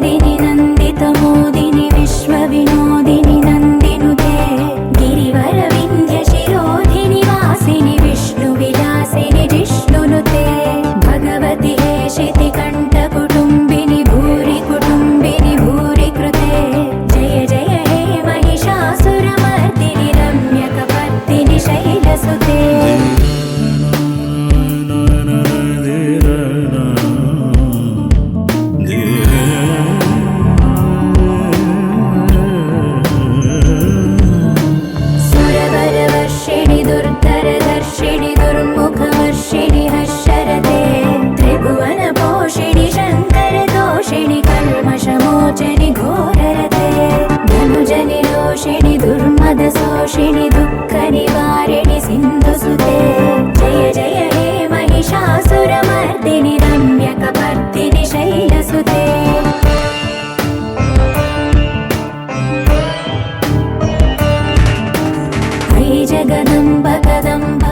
नन्दिनि नन्दितमोदिनि विश्वविनोदिनि नन्दिनुते गिरिवरविन्ध्यशिरोधिनि वासिनि विष्णुविलासिनि जिष्णुनुते भगवति हेशितिकण्ठकुटुम्बिनि भूरि कुटुम्बिनि भूरि कृते जय जय हे महिषासुरमर्दिनि रम्यकपर्दिनि शैलसुते सुरवरवर्षिणि दुर्धरदर्शिनि दुर्मुखवर्षिणि हर्षरते त्रिभुवनपोषिणि शङ्करदोषिणि कल्मषमोचनि घोररते धनुजनि रोषिणि दुर्मदशोषिणि दुःखनिवारिणि सिन्धुसुते जय जय हे महिषासुरमर्दिनि रम्यकपर्दिनि शैलसुते जगदम्ब कदम्ब